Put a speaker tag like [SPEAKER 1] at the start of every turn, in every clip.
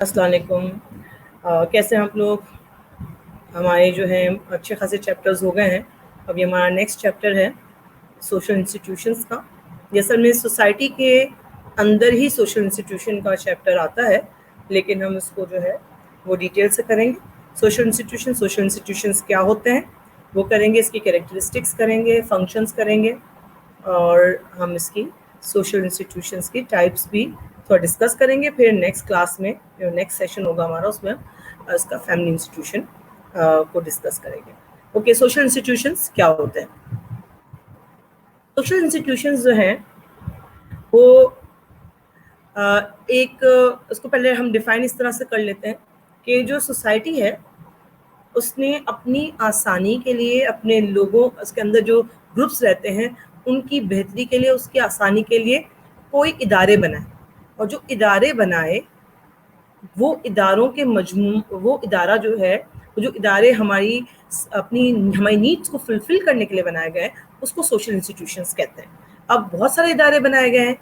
[SPEAKER 1] السلام علیکم. کیسے ہیں آپ لوگ؟ ہمارے جو ہیں اچھے خاصے چیپٹرز ہو گئے ہیں. اب یہ ہمارا نیکسٹ چیپٹر ہے سوشل انسٹیٹیوشنس کا. یہ اصل میں سوسائٹی کے اندر ہی سوشل انسٹیٹیوشن کا چیپٹر آتا ہے، لیکن ہم اس کو جو ہے وہ ڈیٹیل سے کریں گے. سوشل انسٹیٹیوشنس کیا ہوتے ہیں وہ کریں گے، اس کی کریکٹرسٹکس کریں گے، فنکشنز کریں گے، اور ہم اس کی سوشل انسٹیٹیوشنس کی ٹائپس بھی تھوڑا ڈسکس کریں گے. پھر نیکسٹ کلاس میں جو نیکسٹ سیشن ہوگا ہمارا، اس میں ہم اس کا فیملی انسٹیٹیوشن کو ڈسکس کریں گے. اوکے، سوشل انسٹیٹیوشنس کیا ہوتے ہیں؟ سوشل انسٹیٹیوشنز جو ہیں وہ ایک اس کو پہلے ہم ڈیفائن اس طرح سے کر لیتے ہیں کہ جو سوسائٹی ہے اس نے اپنی آسانی کے لیے، اپنے لوگوں، اس کے اندر جو گروپس رہتے ہیں ان کی بہتری کے لیے، اس کی آسانی کے لیے کوئی ادارے بنائے. اور جو ادارے بنائے وہ اداروں کے وہ ادارہ جو ہے، وہ جو ادارے ہماری نیڈس کو فلفل کرنے کے لیے بنائے گئے اس کو سوشل انسٹیٹیوشنس کہتے ہیں. اب بہت سارے ادارے بنائے گئے ہیں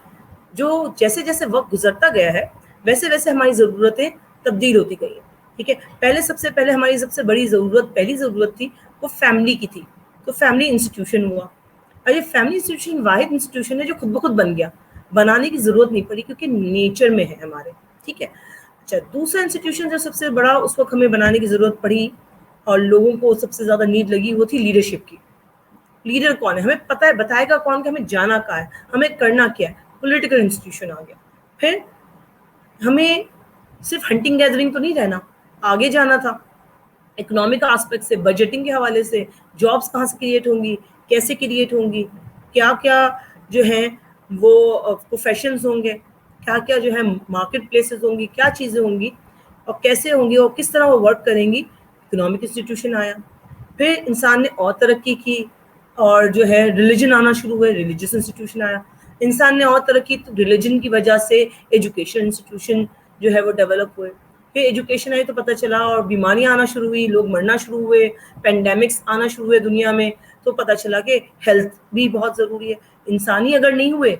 [SPEAKER 1] جو جیسے جیسے وقت گزرتا گیا ہے ویسے ویسے ہماری ضرورتیں تبدیل ہوتی گئی ہیں. ٹھیک ہے، سب سے پہلے ہماری سب سے بڑی پہلی ضرورت تھی وہ فیملی کی تھی، تو فیملی انسٹیٹیوشن ہوا. اور یہ فیملی انسٹیٹیوشن واحد انسٹیٹیوشن ہے جو خود بخود بن گیا، بنانے کی ضرورت نہیں پڑی کیونکہ نیچر میں ہے ہمارے. ٹھیک ہے. اچھا، دوسرا انسٹیٹیوشن جو سب سے بڑا اس وقت ہمیں بنانے کی ضرورت پڑی اور لوگوں کو سب سے زیادہ نیڈ لگی، وہ تھی لیڈرشپ کی. لیڈر کون ہے، ہمیں پتہ ہے، بتائے گا کون کہ ہمیں جانا کہاں ہے، ہمیں کرنا کیا ہے. پولیٹیکل انسٹیٹیوشن آ گیا. پھر ہمیں صرف ہنٹنگ گیدرنگ تو نہیں رہنا، آگے جانا تھا. اکنامک آسپیکٹ سے، بجٹنگ کے حوالے سے، جابس کہاں سے کریٹ ہوں گی، کیسے کریٹ ہوں گی، کیا کیا جو ہیں وہ پروفیشنز ہوں گے، کیا کیا جو ہے مارکیٹ پلیسز ہوں گی، کیا چیزیں ہوں گی اور کیسے ہوں گی اور کس طرح وہ ورک کریں گی. اکنامک انسٹیٹیوشن آیا. پھر انسان نے اور ترقی کی اور جو ہے ریلیجن آنا شروع ہوئے، ریلیجس انسٹیٹیوشن آیا. انسان نے اور ترقی، ریلیجن کی وجہ سے ایجوکیشن انسٹیٹیوشن جو ہے وہ ڈیولپ ہوئے. پھر ایجوکیشن آئی تو پتہ چلا اور بیماریاں آنا شروع ہوئی، لوگ مرنا شروع ہوئے، پینڈیمکس آنا شروع ہوئے دنیا میں، تو پتہ چلا کہ ہیلتھ بھی بہت ضروری ہے. انسانی اگر نہیں ہوئے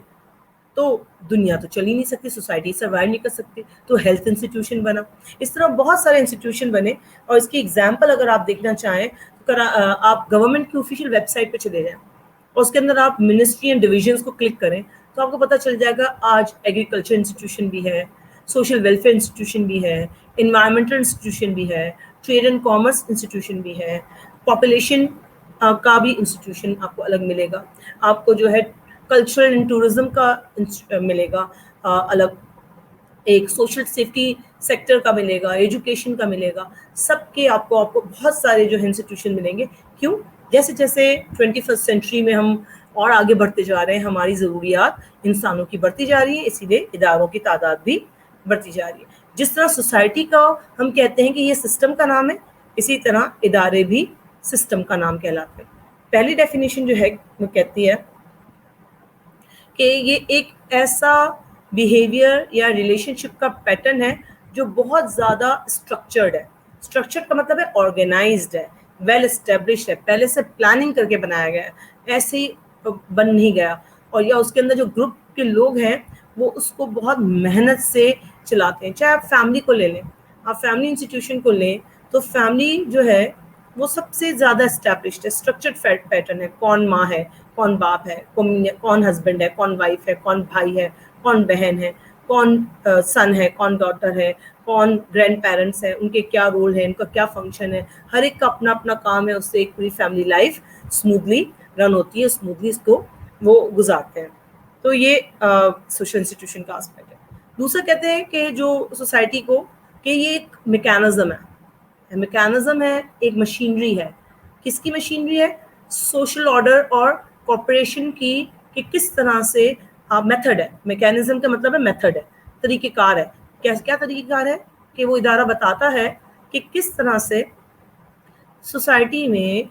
[SPEAKER 1] تو دنیا تو چل ہی نہیں سکتی، سوسائٹی سروائیو نہیں کر سکتی، تو ہیلتھ انسٹیٹیوشن بنا. اس طرح بہت سارے انسٹیٹیوشن بنے. اور اس کی ایگزامپل اگر آپ دیکھنا چاہیں تو آپ گورنمنٹ کی آفیشیل ویب سائٹ پہ چلے جائیں اور اس کے اندر آپ منسٹری اینڈ ڈویژنس کو کلک کریں تو آپ کو پتہ چل جائے گا آج ایگریکلچر انسٹیٹیوشن بھی ہے، سوشل ویلفیئر انسٹیٹیوشن بھی ہے، انوائرمنٹل انسٹیٹیوشن بھی ہے، ٹریڈ اینڈ کامرس انسٹیٹیوشن بھی ہے، پاپولیشن کا بھی انسٹیٹیوشن آپ کو الگ ملے گا. آپ کو جو ہے کلچرل اینڈ ٹورزم کا ملے گا الگ، ایک سوشل سیفٹی سیکٹر کا ملے گا، ایجوکیشن کا ملے گا. سب کے آپ کو بہت سارے جو ہے انسٹیٹیوشن ملیں گے. کیوں؟ جیسے جیسے 21 سینچری میں ہم اور آگے بڑھتے جا رہے ہیں، ہماری ضروریات انسانوں کی بڑھتی جا رہی ہے، اسی لیے اداروں کی تعداد بھی بڑھتی جا رہی ہے. جس طرح سوسائٹی کا ہم کہتے ہیں کہ یہ سسٹم کا نام ہے، اسی طرح ادارے بھی سسٹم کا نام کہلاتے ہیں. پہلی ڈیفینیشن جو ہے وہ کہتی ہے کہ یہ ایک ایسا بیہیویئر یا ریلیشن شپ کا پیٹرن ہے جو بہت زیادہ اسٹرکچرڈ ہے. اسٹرکچرڈ کا مطلب ہے آرگنائزڈ ہے، ویل اسٹیبلشڈ ہے، پہلے سے پلاننگ کر کے بنایا گیا ہے، ایسے ہی بن نہیں گیا. اور یا اس کے اندر جو گروپ کے لوگ ہیں وہ اس کو بہت محنت سے چلاتے ہیں. چاہے آپ فیملی کو لے لیں، آپ فیملی انسٹیٹیوشن کو لیں تو فیملی جو ہے وہ سب سے زیادہ اسٹیبلشڈ ہے، اسٹرکچرڈ پیٹرن ہے. کون ماں ہے، کون باپ ہے، کون ہسبینڈ ہے، کون وائف ہے، کون بھائی ہے، کون بہن ہے، کون سن ہے، کون ڈاٹر ہے، کون گرینڈ پیرنٹس ہیں، ان کے کیا رول ہے، ان کا کیا فنکشن ہے. ہر ایک کا اپنا اپنا کام ہے، اس سے ایک پوری فیملی لائف اسموتھلی رن ہوتی ہے، اسموتھلی اس کو وہ گزارتے ہیں. تو یہ سوشل انسٹیٹیوشن کا آسپیکٹ ہے. دوسرا کہتے ہیں کہ جو سوسائٹی کو کہ یہ ایک میکینزم ہے، ایک مشینری ہے. کس کی مشینری ہے؟ سوشل آرڈر اور کوپریشن کی، کہ کس طرح سے میتھڈ ہے. میکینزم کا مطلب ہے میتھڈ ہے، طریقہ کار ہے. کیا طریقہ کار ہے؟ کہ وہ ادارہ بتاتا ہے کہ کس طرح سے سوسائٹی میں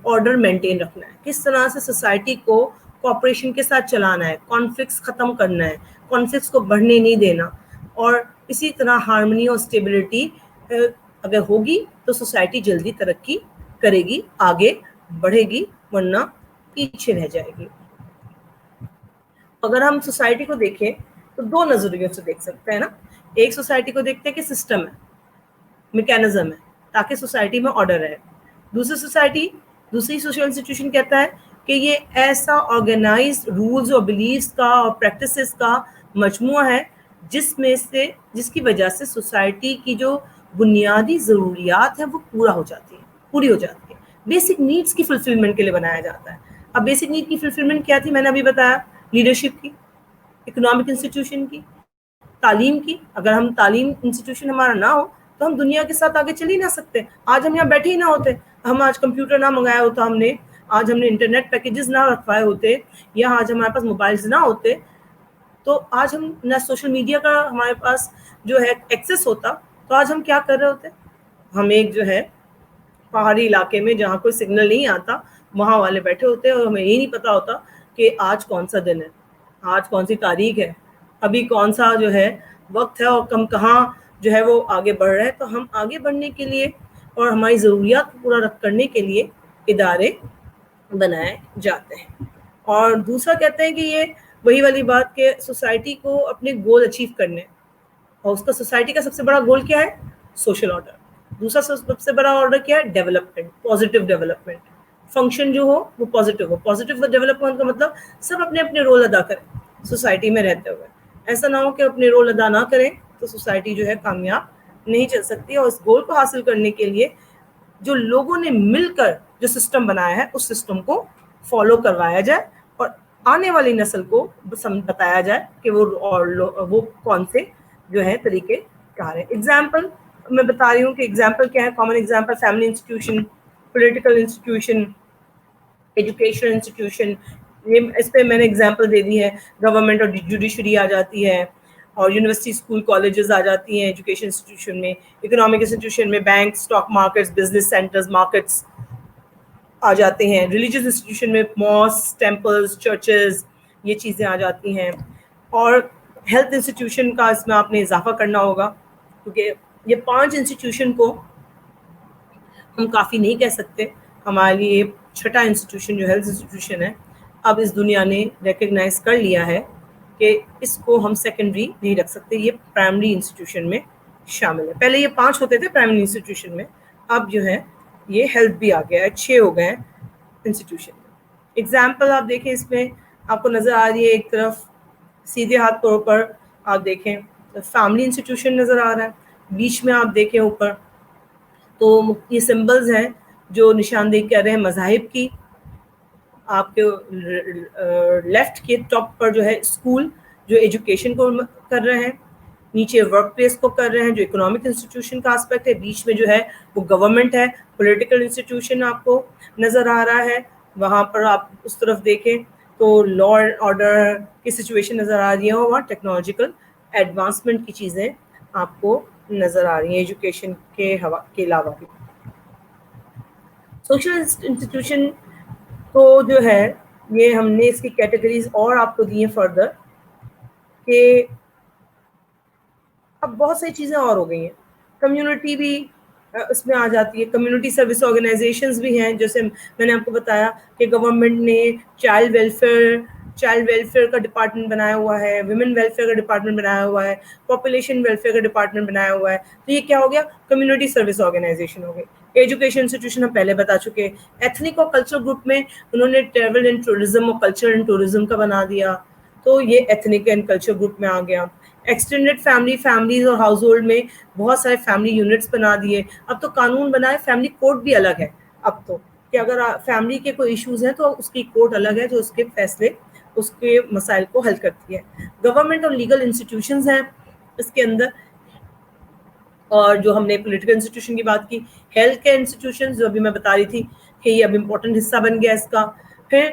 [SPEAKER 1] آرڈر مینٹین رکھنا ہے، کس طرح سے سوسائٹی کو کوآپریشن کے ساتھ چلانا ہے، کانفلکٹس ختم کرنا ہے، کانفلکٹس کو بڑھنے نہیں دینا. اور اسی طرح ہارمنی اور اسٹیبلٹی اگر ہوگی تو سوسائٹی جلدی ترقی کرے گی، آگے بڑھے گی، ورنہ پیچھے رہ جائے گی. اگر ہم سوسائٹی کو دیکھیں تو دو نظریوں سے دیکھ سکتے ہیں نا. ایک سوسائٹی کو دیکھتے ہیں کہ سسٹم ہے, میکینزم ہے تاکہ سوسائٹی میں آرڈر رہے. دوسری سوشل انسٹیٹیوشن کہتا ہے کہ یہ ایسا آرگنائزڈ رولز اور بلیفس کا اور پریکٹسز کا مجموعہ ہے جس کی وجہ سے سوسائٹی کی جو بنیادی ضروریات ہیں وہ پوری ہو جاتی ہے. بیسک نیڈس کی فلفلمنٹ کے لیے بنایا جاتا ہے. اب بیسک نیڈ کی فلفلمنٹ کیا تھی, میں نے ابھی بتایا, لیڈرشپ کی, اکنامک انسٹیٹیوشن کی, تعلیم کی. اگر ہم تعلیم انسٹیٹیوشن ہمارا نہ ہو تو ہم دنیا کے ساتھ آگے چل ہی نہ سکتے. آج ہم یہاں بیٹھے ہی نہ ہوتے, ہم آج کمپیوٹر نہ منگایا ہوتا, آج ہم نے انٹرنیٹ پیکیجز نہ رکھوائے ہوتے, یا آج ہمارے پاس موبائلز نہ ہوتے, تو آج ہم نہ سوشل میڈیا کا ہمارے پاس جو ہے ایکسیس ہوتا, تو آج ہم کیا کر رہے ہوتے. ہم ایک جو ہے پہاڑی علاقے میں جہاں کوئی سگنل نہیں آتا وہاں والے بیٹھے ہوتے اور ہمیں یہ نہیں پتا ہوتا کہ آج کون سا دن ہے, آج کون سی تاریخ ہے, ابھی کون سا جو ہے وقت ہے, اور ہم کہاں جو ہے وہ آگے بڑھ رہے ہیں. تو ہم آگے بڑھنے کے لیے اور ہماری ضروریات کو پورا کرنے کے لیے ادارے بنائے جاتے ہیں. اور دوسرا کہتے ہیں کہ یہ وہی والی بات کہ سوسائٹی کو اپنے گول اچیو کرنے, اور اس کا سوسائٹی کا سب سے بڑا گول کیا ہے, سوشل آرڈر. دوسرا سب سے بڑا آرڈر کیا ہے, ڈیولپمنٹ, پازیٹیو ڈیولپمنٹ. فنکشن جو ہو وہ پازیٹیو ہو. پازیٹیو ڈیولپمنٹ کا مطلب سب اپنے اپنے رول ادا کریں سوسائٹی میں رہتے ہوئے. ایسا نہ ہو کہ اپنے رول ادا نہ کریں تو سوسائٹی جو ہے کامیاب نہیں چل سکتی. اور اس گول کو حاصل کرنے کے لیے جو لوگوں نے مل کر جو سسٹم بنایا ہے اس سسٹم کو فالو کروایا جائے, اور آنے والی نسل کو بتایا جائے کہ وہ کون سے جو ہے طریقے کار ہیں. ایگزامپل میں بتا رہی ہوں کہ ایگزامپل کیا ہے. Common example, family institution, political institution, education institution. اس پہ میں نے ایگزامپل دے دی ہے. گورنمنٹ اور جوڈیشری آ جاتی ہے, اور یونیورسٹی, اسکول, کالجز آ جاتی ہیں ایجوکیشن انسٹیٹیوشن میں. اکنامک انسٹیٹیوشن میں bank, stock markets, business centers, markets آ جاتے ہیں. ریلیجیس انسٹیٹیوشن میں ماسک, ٹیمپلز, چرچز, یہ چیزیں آ جاتی ہیں. اور ہیلتھ انسٹیٹیوشن کا اس میں آپ نے اضافہ کرنا ہوگا, کیونکہ یہ 5 انسٹیٹیوشن کو ہم کافی نہیں کہہ سکتے. ہمارے لیے چھٹا انسٹیٹیوشن جو ہیلتھ انسٹیٹیوشن ہے, اب اس دنیا نے ریکگنائز کر لیا ہے کہ اس کو ہم سیکنڈری نہیں رکھ سکتے, یہ پرائمری انسٹیٹیوشن میں شامل ہے. پہلے یہ 5 ہوتے تھے پرائمری انسٹیٹیوشن میں, اب جو ہے یہ ہیلتھ بھی آ گیا ہے, 6 ہو گئے ہیں انسٹیٹیوشن. ایگزامپل آپ دیکھیں, اس میں آپ کو نظر آ رہی ہے ایک طرف سیدھے ہاتھ طور پر آپ دیکھیں فیملی انسٹیٹیوشن نظر آ رہا ہے, بیچ میں آپ دیکھیں اوپر تو یہ سمبلز ہیں جو نشاندہی کر رہے ہیں مذاہب کی. آپ کے لیفٹ کے ٹاپ پر جو ہے اسکول جو ایجوکیشن کو کر رہے ہیں, نیچے ورک پلیس کو کر رہے ہیں جو اکنامک انسٹیٹیوشن کا اسپیکٹ ہے, بیچ میں جو ہے وہ گورنمنٹ ہے. پولیٹیکل انسٹیٹیوشن آپ کو نظر آ رہا ہے, وہاں پر آپ اس طرف دیکھیں تو لا اینڈ آرڈر کی سچویشن نظر آ رہی ہے, اور وہاں ٹیکنالوجیکل ایڈوانسمنٹ کی چیزیں آپ کو نظر آ رہی ہیں ایجوکیشن کے علاوہ بھی. سوشل انسٹیٹیوشن کو جو ہے یہ ہم نے اس کی کیٹیگریز اور آپ کو دی ہیں فردر, کہ اب بہت ساری چیزیں اور ہو گئی ہیں. کمیونٹی بھی اس میں آ جاتی ہے, کمیونٹی سروس آرگنائزیشنز بھی ہیں. جیسے میں نے آپ کو بتایا کہ گورنمنٹ نے چائلڈ ویلفیئر کا ڈپارٹمنٹ بنایا ہوا ہے, ویمن ویلفیئر کا ڈپارٹمنٹ بنایا ہوا ہے, پاپولیشن ویلفیئر کا ڈپارٹمنٹ بنایا ہوا ہے. تو یہ کیا ہو گیا, کمیونٹی سروس آرگنائزیشن ہو گئی. ایجوکیشن انسٹیٹیوشن ہم پہلے بتا چکے. ایتھنک اور کلچر گروپ میں انہوں نے ٹریول اینڈ ٹورزم اور کلچر اینڈ ٹورزم کا بنا دیا, تو یہ ایتھنک اینڈ کلچر گروپ میں آ گیا. ایکسٹینڈیڈ فیملیز اور ہاؤس ہولڈ میں بہت سارے فیملی یونٹس بنا دیے. اب تو قانون بنائے, فیملی کوڈ بھی الگ ہے اب تو, کہ اگر فیملی کے کوئی ایشوز ہیں تو اس کی کوڈ الگ ہے جو اس کے فیصلے, اس کے مسائل کو حل کرتی ہے. گورنمنٹ اور لیگل انسٹیٹیوشنز ہیں اس کے اندر. اور جو ہم نے پولیٹیکل انسٹیٹیوشن کی بات کی, ہیلتھ کیئر انسٹیٹیوشن جو ابھی میں بتا رہی تھی کہ یہ اب امپورٹنٹ حصہ بن گیا اس کا. پھر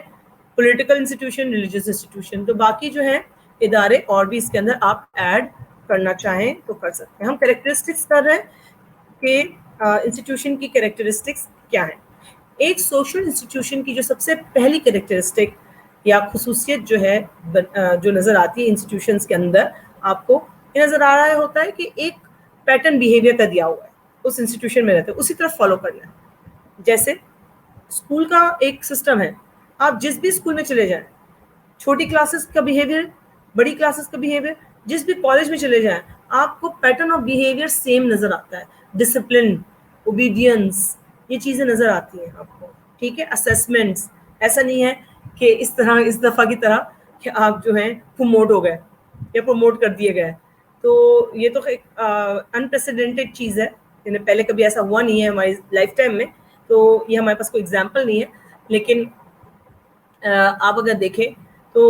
[SPEAKER 1] پولیٹیکل انسٹیٹیوشن, ریلیجیس انسٹیٹیوشن, تو باقی جو ہیں ادارے اور بھی اس کے اندر آپ ایڈ کرنا چاہیں تو کر سکتے ہیں. ہم کریکٹرسٹکس کر رہے ہیں کہ انسٹیٹیوشن کی کریکٹرسٹکس کیا ہیں. ایک سوشل انسٹیٹیوشن کی جو سب سے پہلی کریکٹرسٹک یا خصوصیت جو ہے جو نظر آتی ہے انسٹیٹیوشنس کے اندر, آپ کو یہ نظر آ رہا ہوتا ہے کہ ایک پیٹرن بیہیویئر کا دیا ہوا ہے, اس انسٹیٹیوشن میں رہتے ہیں اسی طرح فالو کرنا ہے. جیسے اسکول کا ایک سسٹم ہے, آپ جس بھی اسکول میں چلے جائیں, چھوٹی کلاسز کا بیہیویئر, بڑی کلاسز کا بیہیویئر, جس بھی کالج میں چلے جائیں, آپ کو پیٹرن آف بیہیویئر سیم نظر آتا ہے. ڈسپلن، اوبیڈینس، یہ چیزیں نظر آتی ہیں آپ کو. ٹھیک ہے. اسیسمنٹس، ایسا نہیں ہے کہ اس طرح اس دفعہ کی طرح کہ آپ جو ہیں پروموٹ ہو گئے یا پروموٹ کر دیے گئے. تو یہ تو ایک انپریسیڈنٹڈ چیز ہے، یعنی پہلے کبھی ایسا ہوا نہیں ہے ہماری لائف ٹائم میں، تو یہ ہمارے پاس کوئی ایگزامپل نہیں ہے. لیکن آپ اگر دیکھیں تو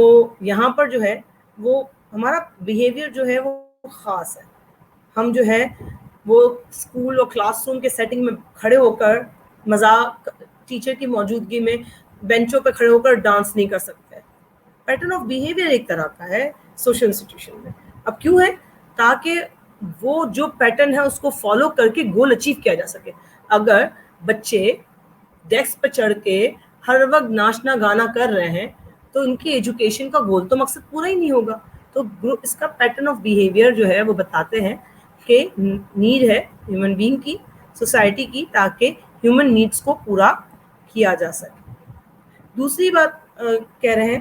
[SPEAKER 1] یہاں پر جو ہے وہ ہمارا بیہیویئر جو ہے وہ خاص ہے. ہم جو ہے وہ اسکول اور کلاس روم کے سیٹنگ میں کھڑے ہو کر مذاق، ٹیچر کی موجودگی میں بینچوں پہ کھڑے ہو کر ڈانس نہیں کر سکتے. پیٹرن آف بیہیویئر ایک طرح کا ہے سوشل انسٹیٹیوشن میں. اب کیوں ہے؟ تاکہ وہ جو پیٹرن ہے اس کو فالو کر کے گول اچیو کیا جا سکے. اگر بچے ڈیسک پہ چڑھ کے ہر وقت ناچنا گانا کر رہے ہیں تو ان کی ایجوکیشن کا گول تو مقصد پورا ہی نہیں ہوگا. تو اس کا پیٹرن آف بیہیویئر جو ہے وہ بتاتے ہیں کہ نیڈ ہے ہیومن بینگ کی، سوسائٹی کی، تاکہ ہیومن نیڈس کو پورا کیا جا سکے. دوسری بات کہہ رہے ہیں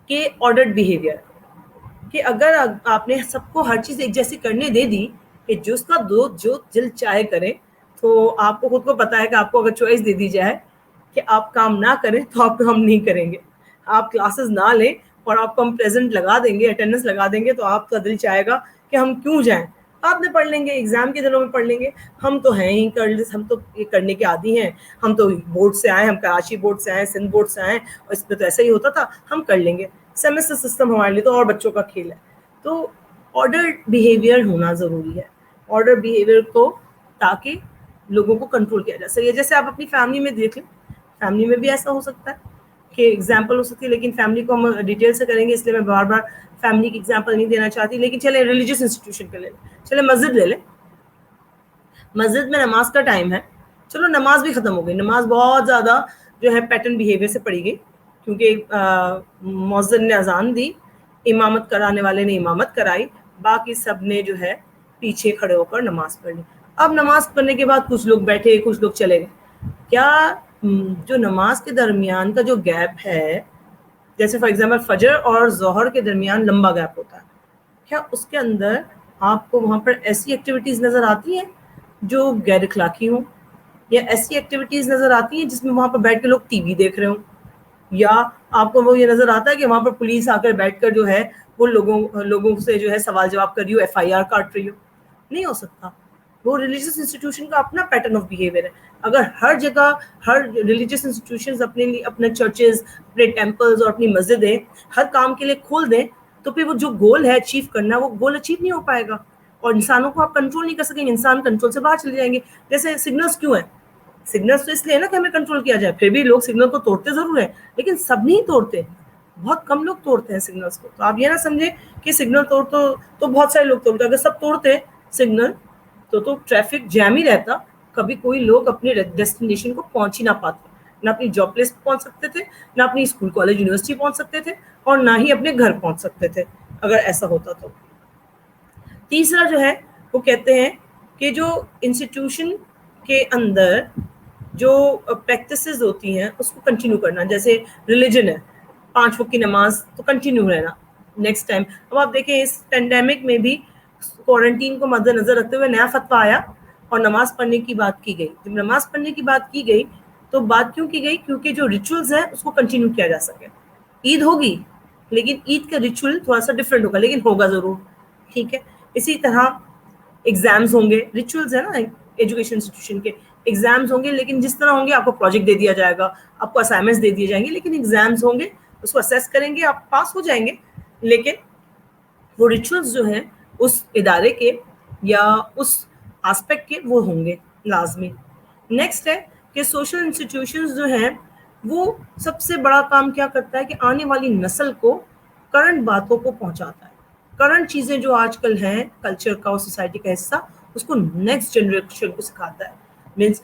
[SPEAKER 1] کہ آرڈرڈ بیہیویئر، کہ اگر آپ نے سب کو ہر چیز ایک جیسی کرنے دے دی کہ جس کا جو دل چاہے کرے، تو آپ کو خود کو پتا ہے کہ آپ کو اگر چوائس دے دی جائے کہ آپ کام نہ کریں تو آپ ہم نہیں کریں گے. آپ کلاسز نہ لیں اور آپ کو ہم پریزنٹ لگا دیں گے، اٹینڈنس لگا دیں گے، تو آپ کا دل چاہے گا کہ ہم کیوں جائیں. آپ نے پڑھ لیں گے، ایگزام کے دنوں میں پڑھ لیں گے. ہم تو ہیں ہی ہم تو یہ کرنے کے عادی ہیں، ہم تو بورڈ سے آئے، ہم کراچی بورڈ سے آئے، سندھ بورڈ سے آئے، اور اس میں تو ایسا ہی ہوتا تھا، ہم کر لیں گے. سیمسٹر سسٹم ہمارے لیے تو اور بچوں کا کھیل ہے. تو آرڈر بیہیویئر ہونا ضروری ہے. آرڈر بیہیویئر کو تاکہ لوگوں کو کنٹرول کیا جا سکے. جیسے آپ اپنی فیملی میں دیکھ لیں، فیملی میں بھی ایسا ہو سکتا ہے کہ ایگزامپل ہو سکتی ہے، لیکن فیملی کو ہم ڈیٹیل سے کریں گے اس لیے میں بار بار فیملی کی ایگزامپل نہیں دینا چاہتی. لیکن چلے ریلیجیس انسٹیٹیوشن کا لے لیں، چلے مسجد لے لیں. مسجد میں نماز کا ٹائم ہے، چلو نماز بھی ختم ہو گئی، نماز بہت زیادہ جو ہے پیٹرن بیہیویئر سے پڑھی گئی، کیونکہ مؤذن نے اذان دی، امامت کرانے والے نے امامت کرائی، باقی سب نے جو ہے پیچھے کھڑے ہو کر نماز پڑھ لی. اب نماز پڑھنے کے بعد کچھ لوگ بیٹھے، کچھ لوگ چلے گئے. کیا جو نماز کے درمیان کا جو گیپ ہے، جیسے فار ایگزامپل فجر اور ظہر کے درمیان لمبا گیپ ہوتا ہے، کیا اس کے اندر آپ کو وہاں پر ایسی ایکٹیویٹیز نظر آتی ہیں جو غیر اخلاقی ہوں، یا ایسی ایکٹیویٹیز نظر آتی ہیں جس میں وہاں پر بیٹھ کے لوگ ٹی وی دیکھ رہے ہوں، یا آپ کو وہ یہ نظر آتا ہے کہ وہاں پر پولیس آ کر بیٹھ کر جو ہے وہ لوگوں سے جو ہے سوال جواب کر رہی ہو، ایف آئی آر کاٹ رہی ہو؟ نہیں ہو سکتا. وہ ریلیجیس انسٹیٹیوشن کا اپنا پیٹرن آف بیہیویئر ہے. اگر ہر جگہ ہر ریلیجیس انسٹیٹیوشنز اپنے لیے اپنے چرچز، اپنے ٹیمپلز اور اپنی مسجدیں ہر کام کے لیے کھول دیں، تو پھر وہ جو گول ہے اچیو کرنا، وہ گول اچیو نہیں ہو پائے گا. اور انسانوں کو آپ کنٹرول نہیں کر سکیں گے، انسان کنٹرول سے باہر چلے جائیں گے. جیسے سگنلز کیوں ہیں؟ سگنلز تو اس لیے نا کہ ہمیں کنٹرول کیا جائے. پھر بھی لوگ سگنل کو توڑتے ضرور ہیں، لیکن سب نہیں توڑتے، بہت کم لوگ توڑتے ہیں سگنلز کو. تو آپ یہ نہ سمجھیں کہ سگنل تو بہت سارے لوگ توڑتے. اگر سب توڑتے سگنل تو ٹریفک جیم ہی رہتا، کبھی کوئی لوگ اپنے ڈیسٹینیشن کو پہنچ ہی نہ پاتے. نہ اپنی جاب پلیس پہنچ سکتے تھے، نہ اپنی اسکول کالج یونیورسٹی پہنچ سکتے تھے، اور نہ ہی اپنے گھر پہنچ سکتے تھے اگر ایسا ہوتا تو. تیسرا جو ہے وہ کہتے ہیں کہ جو انسٹیٹیوشن کے اندر جو پریکٹسز ہوتی ہیں اس کو کنٹینیو کرنا. جیسے ریلیجن ہے، 5 وقت کی نماز تو کنٹینیو رہنا نیکسٹ ٹائم. اب آپ دیکھیں اس پینڈیمک میں بھی کوارنٹین کو مد نظر رکھتے ہوئے نیا فتویٰ آیا اور نماز پڑھنے کی بات کی گئی. جب نماز پڑھنے کی بات کی گئی تو بات کیوں کی گئی؟ کیونکہ جو ریچولز ہیں اس کو کنٹینیو کیا جا سکے. عید ہوگی لیکن عید کا ریچول تھوڑا سا ڈفرینٹ ہوگا، لیکن ہوگا ضرور. ٹھیک ہے. اسی طرح ایگزامز ہوں گے، ریچولز ہیں نا ایجوکیشن انسٹیٹیوشن کے. ایگزامز ہوں گے لیکن جس طرح ہوں گے، آپ کو پروجیکٹ دے دیا جائے گا، آپ کو اسائنمنٹس دے دیے جائیں گے، لیکن ایگزامز ہوں گے، اس کو اسیس کریں گے، آپ پاس ہو جائیں گے. لیکن وہ ریچولز جو ہیں اس ادارے کے یا اس آسپیکٹ کے وہ ہوں گے لازمی. نیکسٹ ہے کہ سوشل انسٹیٹیوشنز جو ہیں وہ سب سے بڑا کام کیا کرتا ہے کہ آنے والی نسل کو کرنٹ باتوں کو پہنچاتا ہے. کرنٹ چیزیں جو آج کل ہیں کلچر کا اور سوسائٹی کا حصہ، اس کو نیکسٹ جنریشن کو سکھاتا ہے. مینس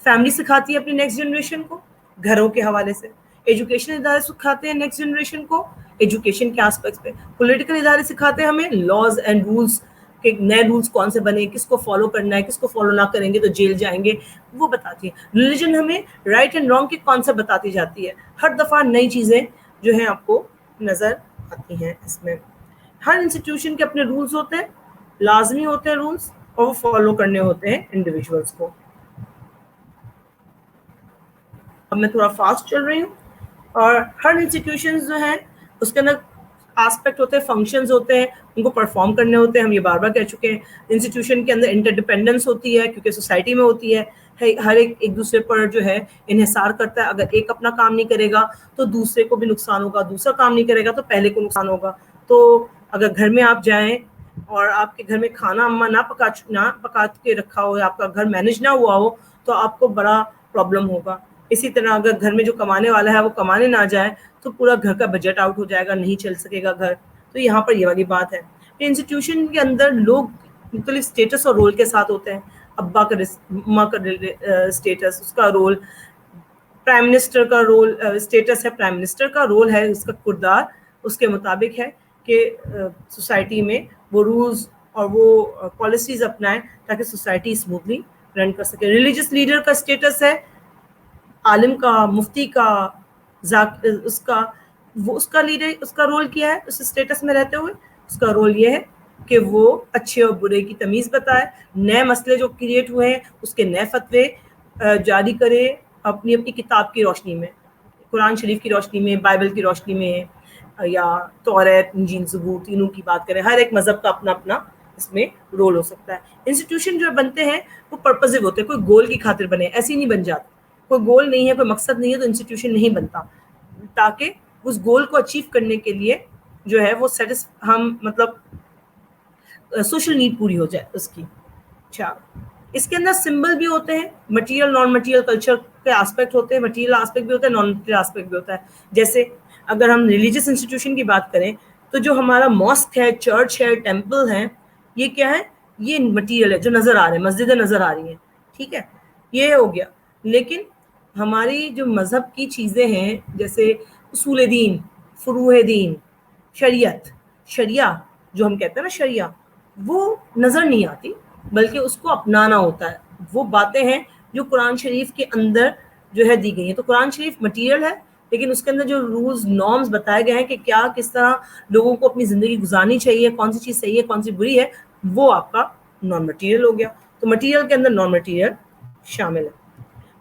[SPEAKER 1] فیملی سکھاتی ہے اپنی نیکسٹ جنریشن کو گھروں کے حوالے سے، ایجوکیشن ادارے سکھاتے ہیں نیکسٹ جنریشن کو ایجوکیشن کے آسپیکٹس پہ، پولیٹیکل ادارے سکھاتے ہیں ہمیں لاز اینڈ رولس کہ نئے رولس کون سے بنے، کس کو فالو کرنا ہے، کس کو فالو نہ کریں گے تو جیل جائیں گے، وہ بتاتی ہے. ریلیجن ہمیں رائٹ اینڈ رانگ کے کانسیپٹ بتاتی جاتی ہے. ہر دفعہ نئی چیزیں جو ہیں آپ کو نظر آتی ہیں اس میں. ہر انسٹیٹیوشن کے اپنے رولز ہوتے ہیں لازمی ہوتے ہیں رولس اور وہ فالو کرنے ہوتے ہیں انڈیویجولس کو. اب میں تھوڑا فاسٹ چل رہی ہوں. اور ہر انسٹیٹیوشنز جو ہیں اس کے اندر آسپیکٹ ہوتے ہیں, فنکشنز ہوتے ہیں, ان کو پرفارم کرنے ہوتے ہیں. ہم یہ بار بار کہہ چکے ہیں. انسٹیٹیوشن کے اندر انٹر ڈپینڈنس ہوتی ہے کیونکہ سوسائٹی میں ہوتی ہے, ہر ایک دوسرے پر جو ہے انحصار کرتا ہے. اگر ایک اپنا کام نہیں کرے گا تو دوسرے کو بھی نقصان ہوگا, دوسرا کام نہیں کرے گا تو پہلے کو نقصان ہوگا. تو اگر گھر میں آپ جائیں اور آپ کے گھر میں کھانا اما نہ پکا کے رکھا ہو, یا آپ کا گھر مینج نہ ہوا ہو, تو آپ کو بڑا پرابلم ہوگا. اسی طرح اگر گھر میں جو کمانے والا ہے وہ کمانے نہ جائے تو پورا گھر کا بجٹ آؤٹ ہو جائے گا, نہیں چل سکے گا گھر. تو یہاں پر یہ والی بات ہے. انسٹیٹیوشن کے اندر لوگ مختلف اسٹیٹس اور رول کے ساتھ ہوتے ہیں. ابا کا اماں کا اسٹیٹس, اس کا رول, پرائم منسٹر کا رول اسٹیٹس ہے, پرائم منسٹر کا رول ہے, اس کا کردار اس کے مطابق ہے کہ سوسائٹی میں وہ رولز اور وہ پالیسیز اپنائیں تاکہ سوسائٹی اسموتھلی رن کر سکے. ریلیجس لیڈر کا اسٹیٹس ہے, عالم کا, مفتی کا, اس کا لیڈر, اس کا رول کیا ہے اس اسٹیٹس میں رہتے ہوئے؟ اس کا رول یہ ہے کہ وہ اچھے اور برے کی تمیز بتائے, نئے مسئلے جو کریٹ ہوئے ہیں اس کے نئے فتوے جاری کرے اپنی کتاب کی روشنی میں, قرآن شریف کی روشنی میں, بائبل کی روشنی میں, یا توریت, انجیل, زبور, تینوں کی بات کریں. ہر ایک مذہب کا اپنا اپنا اس میں رول ہو سکتا ہے. انسٹیٹیوشن جو بنتے ہیں وہ پرپزو ہوتے ہیں, کوئی گول کی خاطر بنے, ایسی نہیں بن جاتے. کوئی گول نہیں ہے, کوئی مقصد نہیں ہے تو انسٹیٹیوشن نہیں بنتا, تاکہ اس گول کو اچیو کرنے کے لیے جو ہے وہ مطلب سوشل نیڈ پوری ہو جائے اس کی. اچھا, اس کے اندر سمبل بھی ہوتے ہیں, مٹیریل نان مٹیریل کلچر کے آسپیکٹ ہوتے ہیں, مٹیریل آسپیکٹ بھی ہوتا ہے, نان مٹیریل آسپیکٹ بھی ہوتا ہے. جیسے اگر ہم ریلیجیس انسٹیٹیوشن کی بات کریں تو جو ہمارا ماسک ہے, چرچ ہے, ٹیمپل ہے, یہ کیا ہے؟ یہ مٹیریل ہے جو نظر آ رہے ہیں, مسجدیں نظر آ رہی ہیں, ٹھیک ہے, یہ ہو گیا. لیکن ہماری جو مذہب کی چیزیں ہیں جیسے اصول دین, فروع دین, شریعہ جو ہم کہتے ہیں نا شریعہ, وہ نظر نہیں آتی بلکہ اس کو اپنانا ہوتا ہے. وہ باتیں ہیں جو قرآن شریف کے اندر جو ہے دی گئی ہیں. تو قرآن شریف مٹیریل ہے لیکن اس کے اندر جو رولز نارمز بتائے گئے ہیں کہ کیا کس طرح لوگوں کو اپنی زندگی گزارنی چاہیے, کون سی چیز صحیح ہے کون سی بری ہے, وہ آپ کا نان مٹیریل ہو گیا. تو مٹیریل کے اندر نان مٹیریل شامل ہے.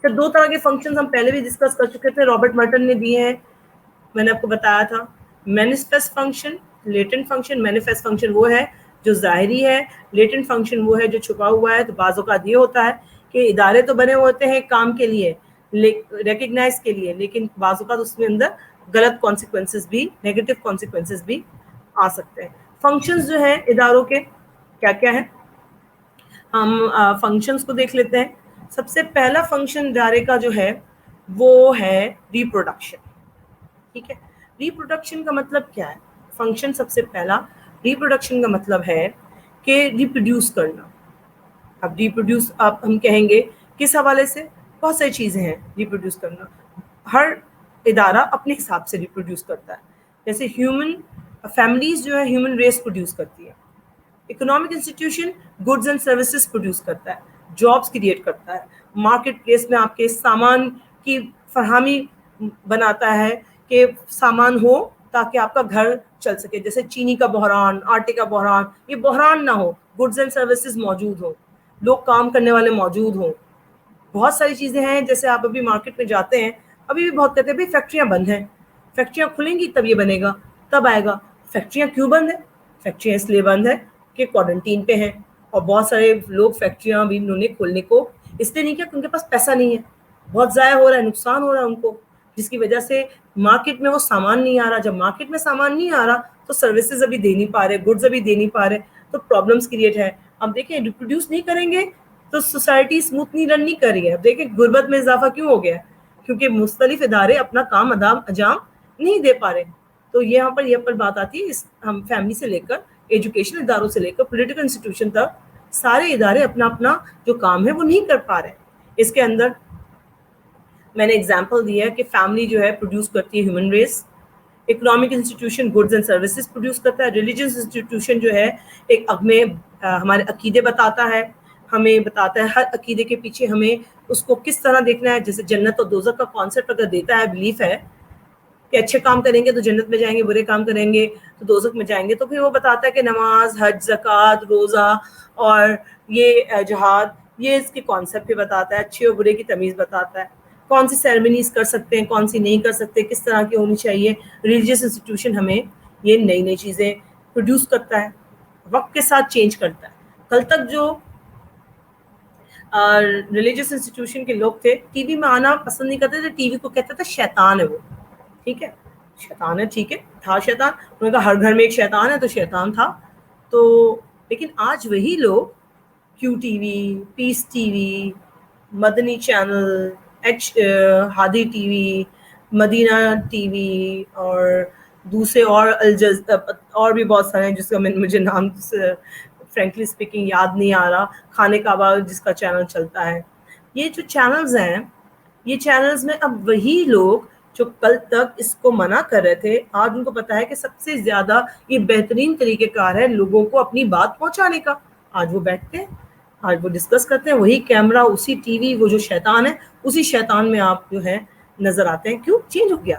[SPEAKER 1] پھر دو طرح کے فنکشنز ہم پہلے بھی ڈسکس کر چکے تھے, رابرٹ مرٹن نے دیے ہیں, میں نے آپ کو بتایا تھا. Manifest function, latent function. Manifest function وہ ہے جو ظاہری ہے, لیٹنٹ فنکشن وہ ہے جو چھپا ہوا ہے. تو بعض اوقات یہ ہوتا ہے کہ ادارے تو بنے ہوتے ہیں کام کے لیے, ریکگنائز کے لیے, لیکن بعض اوقات اس میں اندر غلط کانسیکوینسز بھی, نیگیٹو کانسیکوینسز بھی آ سکتے ہیں. فنکشنز جو ہیں اداروں کے کیا کیا ہیں, ہم فنکشنز کو دیکھ لیتے ہیں. سب سے پہلا فنکشن ادارے کا جو ہے وہ ہے ریپروڈکشن. ٹھیک ہے, ریپروڈکشن کا مطلب کیا ہے؟ فنکشن سب سے پہلا ریپروڈکشن کا مطلب ہے کہ ریپروڈیوس کرنا. اب ریپروڈیوس آپ ہم کہیں گے کس حوالے سے؟ بہت ساری چیزیں ہیں ریپروڈیوس کرنا. ہر ادارہ اپنے حساب سے ریپروڈیوس کرتا ہے. جیسے ہیومن فیملیز جو ہے ہیومن ریس پروڈیوس کرتی ہے. Economic institution goods and services produce کرتا ہے, جابس کریٹ کرتا ہے, مارکیٹ پلیس میں آپ کے سامان کی فراہمی بناتا ہے کہ سامان ہو تاکہ آپ کا گھر چل سکے. جیسے چینی کا بحران, آٹے کا بحران, یہ بحران نہ ہو, گڈز اینڈ سروسز موجود ہوں, لوگ کام کرنے والے موجود ہوں. بہت ساری چیزیں ہیں, جیسے آپ ابھی مارکیٹ میں جاتے ہیں, ابھی بھی بہت کہتے ہیں بھائی فیکٹریاں بند ہیں, فیکٹریاں کھلیں گی تب یہ بنے گا, تب آئے گا. فیکٹریاں کیوں بند ہیں؟ فیکٹریاں اس لیے بند ہیں کہ کوارنٹین پہ ہیں, اور بہت سارے لوگ فیکٹریاں بھی انہوں نے کھولنے کو اس لیے نہیں کیا کہ ان کے پاس پیسہ نہیں ہے, بہت ضائع ہو رہا ہے, نقصان ہو رہا ہے ان کو, جس کی وجہ سے مارکیٹ میں وہ سامان نہیں آ رہا. جب مارکیٹ میں سامان نہیں آ رہا تو سروسز ابھی دے نہیں پا رہے, گڈز ابھی دے نہیں پا رہے, تو پرابلمس کریٹ ہے. اب دیکھیں ریپروڈیوس نہیں کریں گے تو سوسائٹی اسموتھلی رن نہیں کر رہی ہے. اب دیکھیں غربت میں اضافہ کیوں ہو گیا ہے؟ کیونکہ مختلف ادارے اپنا کام انجام نہیں دے پا رہے. تو یہاں پر یہ پر بات آتی ہے, ہم فیملی سے لے کر ایجوکیشن اداروں سے لے کر پولیٹیکل انسٹیٹیوشن تک سارے ادارے اپنا اپنا جو کام ہے وہ نہیں کر پا رہے. اس کے اندر میں نے اگزامپل دیا ہے کہ فیملی جو ہے پروڈیوس کرتی ہے human race, economic institution goods and services produce کرتا ہے, ریلیجیس انسٹیٹیوشن جو ہے ایک ہمارے عقیدے بتاتا ہے, ہمیں بتاتا ہے ہر عقیدے کے پیچھے ہمیں اس کو کس طرح دیکھنا ہے. جیسے جنت اور دوزخ کا کانسیپٹ اگر دیتا ہے, بلیف ہے کہ اچھے کام کریں گے تو جنت میں جائیں گے, برے کام کریں گے تو دوزخ میں جائیں گے. تو پھر وہ بتاتا ہے کہ نماز, حج, زکوٰۃ, روزہ اور یہ جہاد, یہ اس کے کانسیپٹ بھی بتاتا ہے, اچھے اور برے کی تمیز بتاتا ہے, کون سی سیرمنیز کر سکتے ہیں, کون سی نہیں کر سکتے, کس طرح کی ہونی چاہیے. ریلیجیس انسٹیٹیوشن ہمیں یہ نئی نئی چیزیں پروڈیوس کرتا ہے, وقت کے ساتھ چینج کرتا ہے. کل تک جو ریلیجیس انسٹیٹیوشن کے لوگ تھے ٹی وی میں آنا پسند نہیں کرتے تھے, ٹی وی کو کہتا تھا شیطان ہے وہ, ٹھیک ہے, شیطان ہے, ٹھیک ہے, تھا شیطان, انہوں نے کہا ہر گھر میں ایک شیطان ہے تو شیطان تھا. تو لیکن آج وہی لوگ کیو ٹی وی, پیس ٹی وی, مدنی چینل, ہادی ٹی وی, مدینہ ٹی وی اور دوسرے اور بھی بہت سارے ہیں جس کا مجھے نام فرینکلی اسپیکنگ یاد نہیں آ رہا, خانے کعبہ جس کا چینل چلتا ہے. یہ جو چینلز ہیں, یہ چینلز میں اب وہی لوگ جو کل تک اس کو منع کر رہے تھے, آج ان کو پتا ہے کہ سب سے زیادہ یہ بہترین طریقہ کار ہے لوگوں کو اپنی بات پہنچانے کا. آج وہ بیٹھتے ہیں, آج وہ ڈسکس کرتے ہیں, وہی کیمرہ, اسی ٹی وی, وہ جو شیطان ہے اسی شیطان میں آپ جو ہے نظر آتے ہیں. کیوں چینج ہو گیا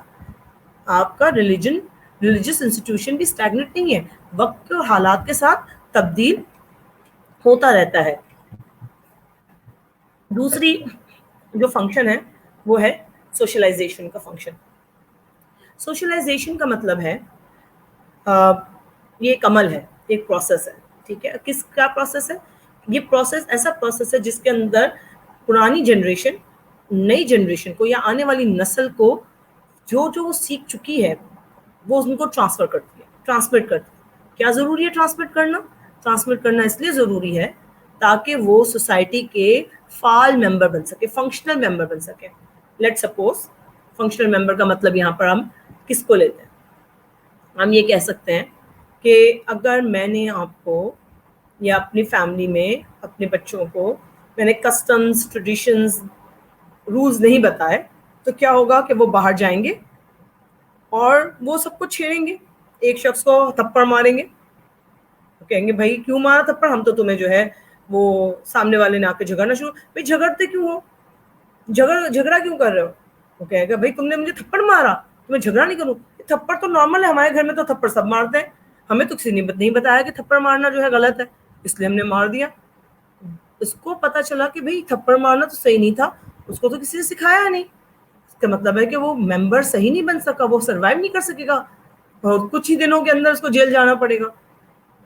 [SPEAKER 1] آپ کا ریلیجس انسٹیٹیوشن بھی اسٹیگنٹ نہیں ہے, وقت اور حالات کے ساتھ تبدیل ہوتا رہتا ہے. دوسری جو فنکشن ہے وہ ہے سوشلائزیشن کا فنکشن. سوشلائزیشن کا مطلب ہے یہ ایک عمل ہے, ایک پروسیس ہے, ٹھیک ہے. کس کا پروسیس ہے یہ؟ پروسیس ایسا پروسیس ہے جس کے اندر پرانی جنریشن نئی جنریشن کو یا آنے والی نسل کو جو وہ سیکھ چکی ہے وہ ان کو ٹرانسفر کرتی ہے, ٹرانسمٹ کرتی ہے. کیا ضروری ہے ٹرانسمٹ کرنا؟ ٹرانسمٹ کرنا اس لیے ضروری ہے تاکہ وہ سوسائٹی کے فعال ممبر بن سکے, فنکشنل ممبر بن سکے. لیٹ سپوز فنکشنل ممبر کا مطلب یہاں پر ہم کس کو لیتے ہیں؟ ہم یہ کہہ سکتے ہیں کہ اگر میں نے آپ کو یا اپنی فیملی میں اپنے بچوں کو میں نے کسٹمز, ٹریڈیشنز, رولز نہیں بتائے تو کیا ہوگا کہ وہ باہر جائیں گے اور وہ سب کو چھیڑیں گے, ایک شخص کو تھپڑ ماریں گے, کہیں گے بھائی کیوں مارا تھپڑ, ہم تو تمہیں جو ہے وہ سامنے والے نے آ کے جھگڑنا شروع, بھائی جھگڑتے کیوں ہو, جھگڑا کیوں کر رہے ہو؟ وہ کہے گا بھائی تم نے مجھے تھپڑ مارا, تمہیں جھگڑا نہیں کروں. تھپڑ تو نارمل ہے, ہمارے گھر میں تو تھپڑ سب مارتے ہیں, ہمیں تو کسی نے نہیں بتایا کہ تھپڑ مارنا جو ہے غلط ہے, اس لیے ہم نے مار دیا. اس کو پتا چلا کہ بھائی تھپڑ مارنا تو صحیح نہیں تھا, اس کو تو کسی نے سکھایا نہیں. اس کا مطلب ہے کہ وہ ممبر صحیح نہیں بن سکا, وہ سروائیو نہیں کر سکے گا, اور کچھ ہی دنوں کے اندر اس کو جیل جانا پڑے گا.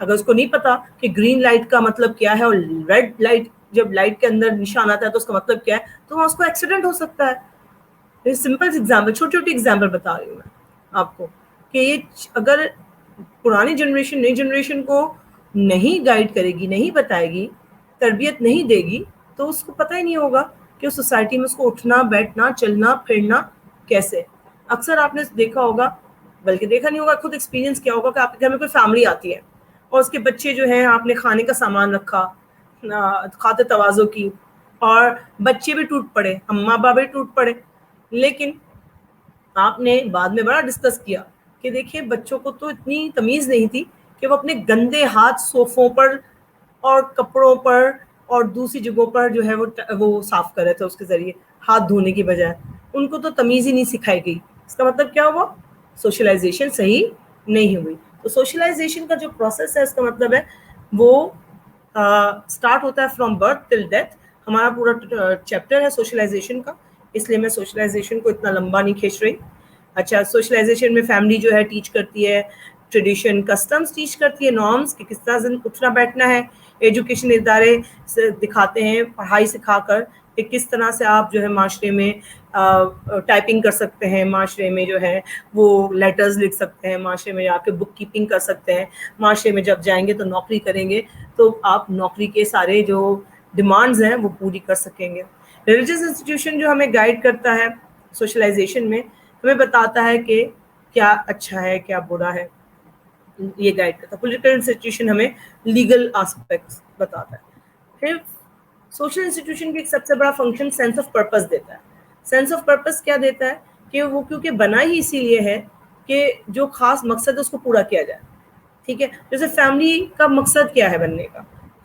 [SPEAKER 1] اگر اس کو نہیں پتا کہ گرین لائٹ کا مطلب کیا ہے اور ریڈ لائٹ, جب لائٹ کے اندر نشان آتا ہے تو اس کا مطلب کیا ہے, تو وہاں اس کو ایکسیڈنٹ ہو سکتا ہے. سمپل ایگزامپل, چھوٹی چھوٹی ایگزامپل بتا رہی ہوں میں آپ کو کہ یہ اگر پرانی جنریشن نئی جنریشن کو نہیں گائیڈ کرے گی, نہیں بتائے گی, تربیت نہیں دے گی, تو اس کو پتہ ہی نہیں ہوگا کہ اس سوسائٹی میں اس کو اٹھنا, بیٹھنا, چلنا, پھرنا کیسے. اکثر آپ نے دیکھا ہوگا, بلکہ دیکھا نہیں ہوگا, خود ایکسپیرینس کیا ہوگا کہ آپ کے گھر میں کوئی فیملی آتی ہے اور اس کے بچے جو ہیں, آپ نے کھانے کا سامان رکھا خاطر تواضع کی, اور بچے بھی ٹوٹ پڑے, اماں باپ بھی ٹوٹ پڑے, لیکن آپ نے بعد میں بڑا ڈسکس کیا کہ دیکھیں بچوں کو تو اتنی تمیز نہیں تھی کہ وہ اپنے گندے ہاتھ صوفوں پر اور کپڑوں پر اور دوسری جگہوں پر جو ہے وہ صاف کر رہے تھے اس کے ذریعے, ہاتھ دھونے کی بجائے. ان کو تو تمیز ہی نہیں سکھائی گئی. اس کا مطلب کیا ہوا؟ سوشلائزیشن صحیح نہیں ہوئی. تو سوشلائزیشن کا جو پروسیس ہے اس کا مطلب ہے وہ اسٹارٹ ہوتا ہے فرام برتھ ٹل ڈیتھ. ہمارا پورا چیپٹر ہے سوشلائزیشن کا, اس لیے میں سوشلائزیشن کو اتنا لمبا نہیں کھینچ رہی. اچھا, سوشلائزیشن میں فیملی جو ہے ٹیچ کرتی ہے ٹریڈیشن, کسٹمز ٹیچ کرتی ہے, نارمس کہ کس طرح اٹھنا بیٹھنا ہے. ایجوکیشن ادارے سے دکھاتے ہیں پڑھائی سکھا کر کہ کس طرح سے آپ جو ہے معاشرے میں ٹائپنگ کر سکتے ہیں, معاشرے میں جو ہے وہ لیٹرز لکھ سکتے ہیں, معاشرے میں جا کے بک کیپنگ کر سکتے ہیں, معاشرے میں جب جائیں گے تو نوکری کریں گے تو آپ نوکری کے سارے جو ڈیمانڈز ہیں وہ پوری کر سکیں گے. ریلیجیس انسٹیٹیوشن جو ہمیں گائیڈ کرتا ہے سوشلائزیشن میں, ہمیں بتاتا ہے کہ کیا اچھا ہے کیا برا ہے, یہ گائیڈ کرتا ہے. پولیٹیکل انسٹیٹیوشن ہمیں لیگل آسپیکٹس بتاتا ہے. پھر سوشل انسٹیٹیوشن کی ایک سب سے بڑا فنکشن سینس آف پرپس دیتا ہے. سینس آف پرپس کیا دیتا ہے کہ وہ کیونکہ بنا ہی اسی لیے ہے کہ جو خاص مقصد ہے اس کو پورا کیا جائے, ٹھیک ہے. جیسے فیملی کا مقصد کیا ہے بننے کا؟